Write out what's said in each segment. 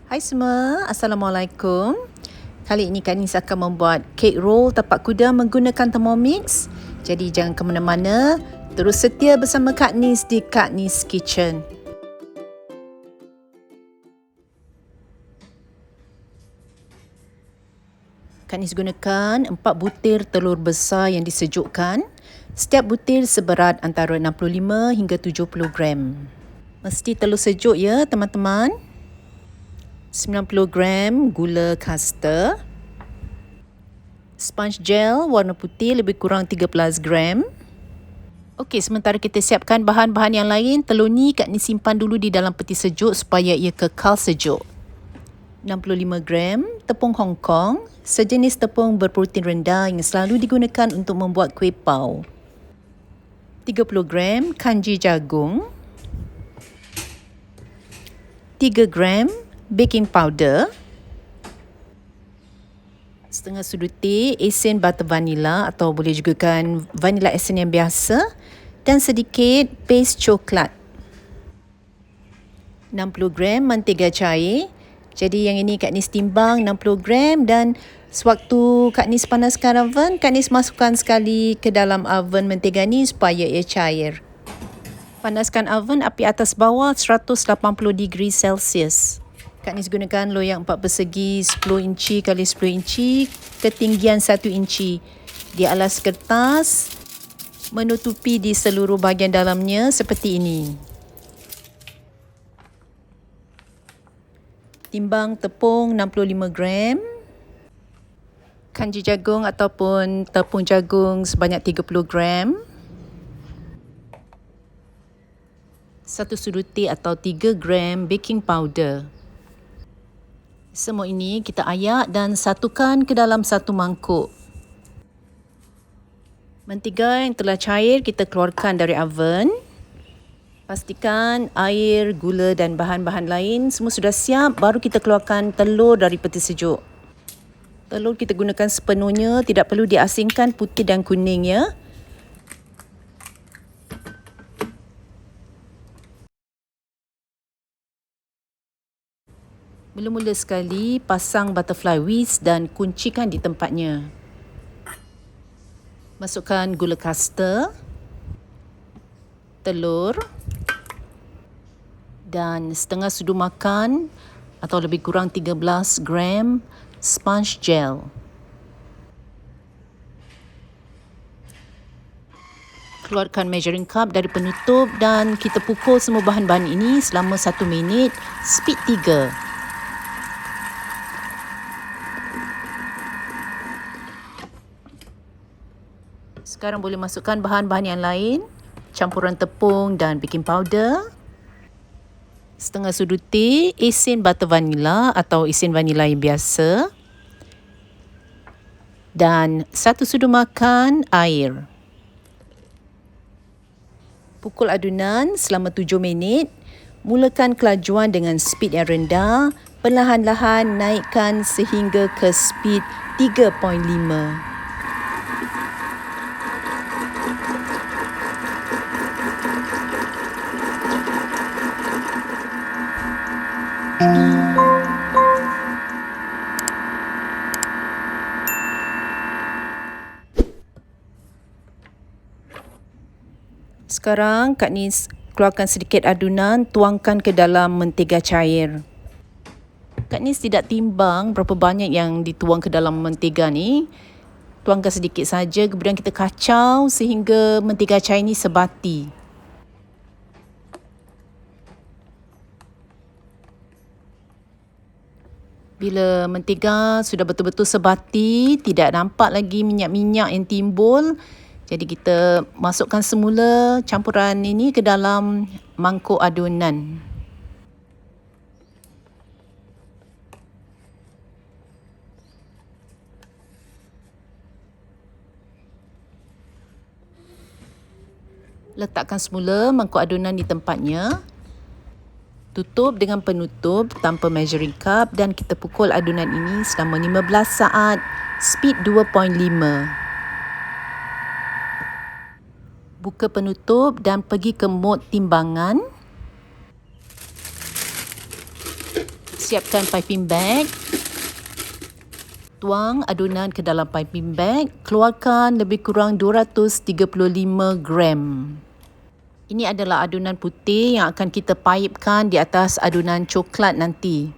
Hai semua, Assalamualaikum. Kali ini Kak Nis akan membuat kek roll tapak kuda menggunakan Thermomix. Jadi jangan ke mana-mana, terus setia bersama Kak Nis di Kak Nis Kitchen. Kak Nis gunakan 4 butir telur besar yang disejukkan. Setiap butir seberat antara 65 hingga 70 gram. Mesti telur sejuk ya teman-teman. 90 gram gula caster. Sponge gel warna putih lebih kurang 13 gram. Okey, sementara kita siapkan bahan-bahan yang lain, telur ni Kak Ni simpan dulu di dalam peti sejuk supaya ia kekal sejuk. 65 gram tepung Hong Kong, sejenis tepung berprotein rendah yang selalu digunakan untuk membuat kuih pau. 30 gram kanji jagung. 3 gram baking powder. Setengah sudu teh esen butter vanilla atau boleh juga kan vanilla esen yang biasa dan sedikit paste coklat. 60 gram mentega cair. Jadi yang ini Kak Nis timbang 60 gram dan sewaktu Kak Nis panaskan oven, Kak Nis masukkan sekali ke dalam oven mentega ni supaya ia cair. Panaskan oven api atas bawah 180 degree Celsius. Kak Nis gunakan loyang 4 persegi 10 inci kali 10 inci, ketinggian 1 inci. Di alas kertas, menutupi di seluruh bahagian dalamnya seperti ini. Timbang tepung 65 gram. Kanji jagung ataupun tepung jagung sebanyak 30 gram. 1 sudu teh atau 3 gram baking powder. Semua ini kita ayak dan satukan ke dalam satu mangkuk. Mentega yang telah cair kita keluarkan dari oven. Pastikan air, gula dan bahan-bahan lain semua sudah siap, baru kita keluarkan telur dari peti sejuk. Telur kita gunakan sepenuhnya, tidak perlu diasingkan putih dan kuning ya. Mula-mula sekali pasang butterfly whisk dan kuncikan di tempatnya. Masukkan gula caster, telur dan setengah sudu makan atau lebih kurang 13 gram sponge gel. Keluarkan measuring cup dari penutup dan kita pukul semua bahan-bahan ini selama 1 minit, speed 3. Sekarang boleh masukkan bahan-bahan yang lain, campuran tepung dan baking powder. Setengah sudu teh esen butter vanilla atau esen vanilla yang biasa. Dan 1 sudu makan air. Pukul adunan selama 7 minit. Mulakan kelajuan dengan speed yang rendah. Perlahan-lahan naikkan sehingga ke speed 3.5. Sekarang Kak Nis keluarkan sedikit adunan, tuangkan ke dalam mentega cair. Kak Nis tidak timbang berapa banyak yang dituang ke dalam mentega ni. Tuangkan sedikit saja, kemudian kita kacau sehingga mentega cair ni sebati. Bila mentega sudah betul-betul sebati, tidak nampak lagi minyak-minyak yang timbul. Jadi kita masukkan semula campuran ini ke dalam mangkuk adunan. Letakkan semula mangkuk adunan di tempatnya. Tutup dengan penutup tanpa measuring cup dan kita pukul adunan ini selama 15 saat, speed 2.5. Buka penutup dan pergi ke mod timbangan. Siapkan piping bag. Tuang adunan ke dalam piping bag. Keluarkan lebih kurang 235 gram. Ini adalah adunan putih yang akan kita paipkan di atas adunan coklat nanti.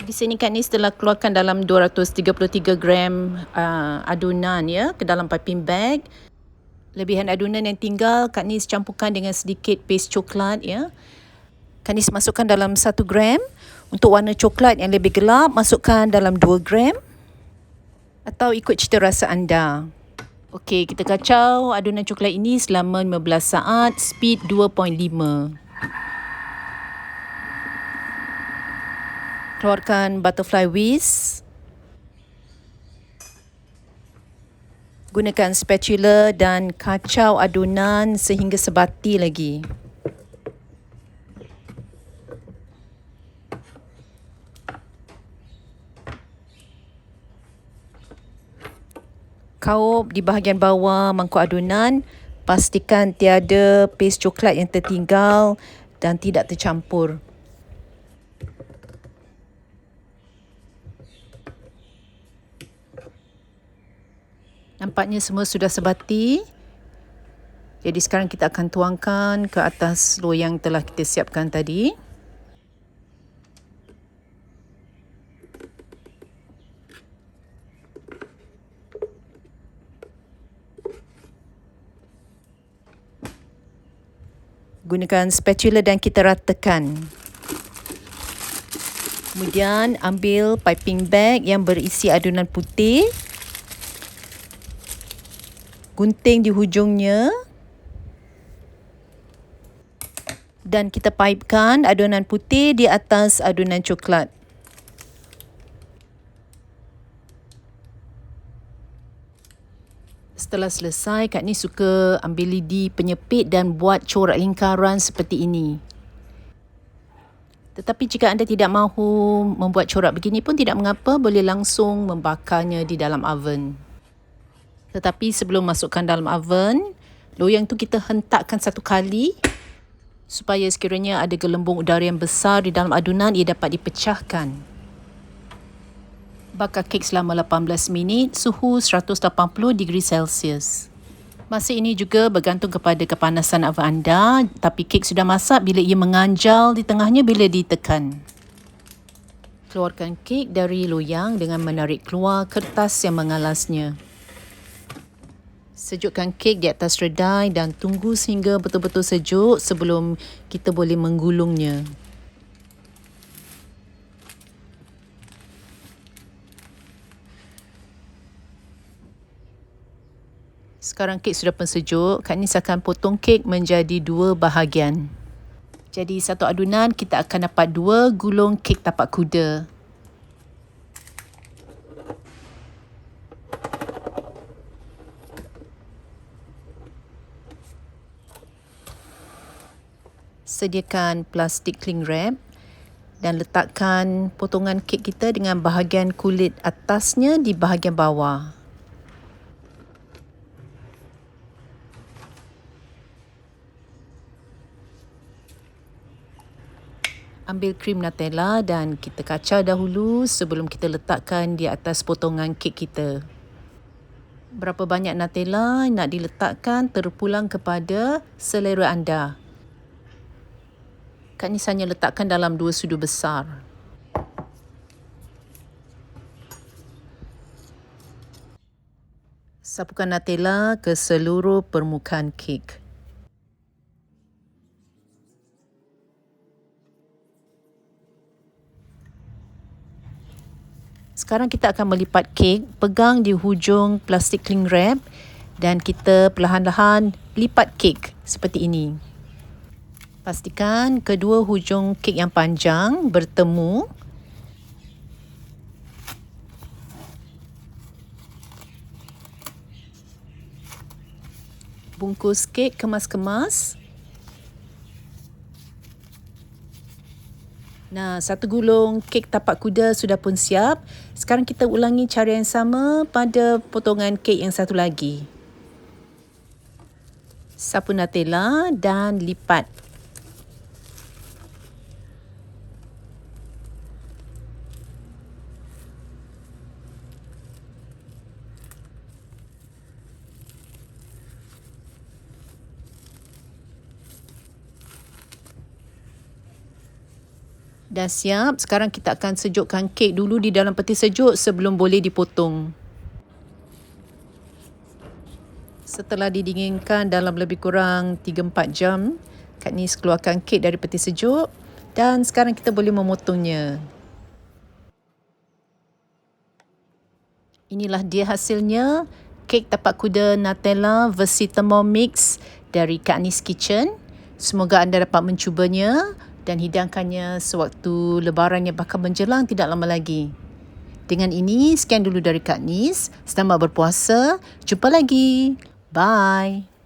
Di sini Kak Nis telah keluarkan dalam 233 gram adunan ya ke dalam piping bag. Lebihan adunan yang tinggal Kak Nis campurkan dengan sedikit paste coklat ya. Kak Nis masukkan dalam 1 gram. Untuk warna coklat yang lebih gelap masukkan dalam 2 gram. Atau ikut cita rasa anda. Okey, kita kacau adunan coklat ini selama 15 saat, speed 2.5. Keluarkan butterfly whisk. Gunakan spatula dan kacau adunan sehingga sebati lagi. Kaup di bahagian bawah mangkuk adunan, pastikan tiada paste coklat yang tertinggal dan tidak tercampur. Nampaknya semua sudah sebati. Jadi sekarang kita akan tuangkan ke atas loyang telah kita siapkan tadi. Gunakan spatula dan kita ratakan. Kemudian ambil piping bag yang berisi adunan putih. Gunting di hujungnya. Dan kita paipkan adunan putih di atas adunan coklat. Setelah selesai, Kak Nis suka ambil lidi penyepit dan buat corak lingkaran seperti ini. Tetapi jika anda tidak mahu membuat corak begini pun tidak mengapa, boleh langsung membakarnya di dalam oven. Tetapi sebelum masukkan dalam oven, loyang tu kita hentakkan satu kali supaya sekiranya ada gelembung udara yang besar di dalam adunan, ia dapat dipecahkan. Bakar kek selama 18 minit, suhu 180 degree Celsius. Masa ini juga bergantung kepada kepanasan oven anda, tapi kek sudah masak bila ia menganjal di tengahnya bila ditekan. Keluarkan kek dari loyang dengan menarik keluar kertas yang mengalasnya. Sejukkan kek di atas redai dan tunggu sehingga betul-betul sejuk sebelum kita boleh menggulungnya. Sekarang kek sudah pun sejuk. Kak Nis akan potong kek menjadi 2 bahagian. Jadi satu adunan kita akan dapat 2 gulung kek tapak kuda. Sediakan plastik cling wrap dan letakkan potongan kek kita dengan bahagian kulit atasnya di bahagian bawah. Ambil krim Nutella dan kita kacau dahulu sebelum kita letakkan di atas potongan kek kita. Berapa banyak Nutella nak diletakkan terpulang kepada selera anda. Kak Nis hanya letakkan dalam 2 sudu besar. Sapukan Nutella ke seluruh permukaan kek. Sekarang kita akan melipat kek, pegang di hujung plastik cling wrap dan kita perlahan-lahan lipat kek seperti ini. Pastikan kedua hujung kek yang panjang bertemu. Bungkus kek kemas-kemas. Nah, satu gulung kek tapak kuda sudah pun siap. Sekarang kita ulangi cara yang sama pada potongan kek yang satu lagi. Sapu Nutella dan lipat. Dah siap, sekarang kita akan sejukkan kek dulu di dalam peti sejuk sebelum boleh dipotong. Setelah didinginkan dalam lebih kurang 3-4 jam, Kak Nis keluarkan kek dari peti sejuk dan sekarang kita boleh memotongnya. Inilah dia hasilnya, kek tapak kuda Nutella versi Thermomix dari Kak Nis Kitchen. Semoga anda dapat mencubanya dan hidangkannya sewaktu lebaran yang bakal menjelang tidak lama lagi. Dengan ini, sekian dulu dari Kak Nis. Selamat berpuasa. Jumpa lagi. Bye.